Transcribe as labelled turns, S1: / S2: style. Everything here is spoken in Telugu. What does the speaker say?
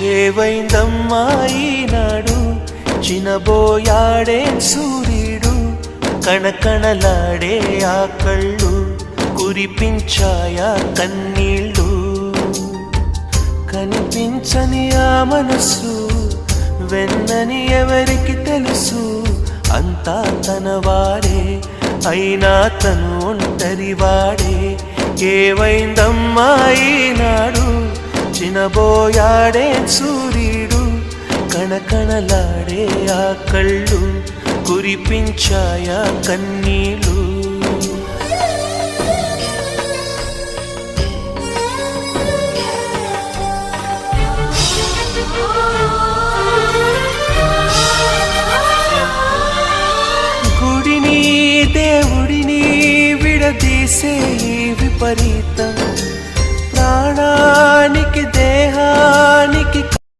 S1: ఏవైందమ్మా ఈనాడు చినబోయాడే సూర్యుడు కణకణలాడే ఆ కళ్ళు కురిపించాయా కన్నీళ్ళు కనిపించని ఆ మనసు వెన్నని ఎవరికి తెలుసు అంతా తనవాడే అయినా తను ఒంటరివాడే ఏవైందమ్మా ఈనాడు చినబోయాడే సూర్యుడు కణకణలాడే ఆ కళ్ళు కురిపించాయా కన్నీళ్ళు గుడిని దేవుడిని విడదీసే ఈ విపరీతం ప్రాణానికి దేహానికి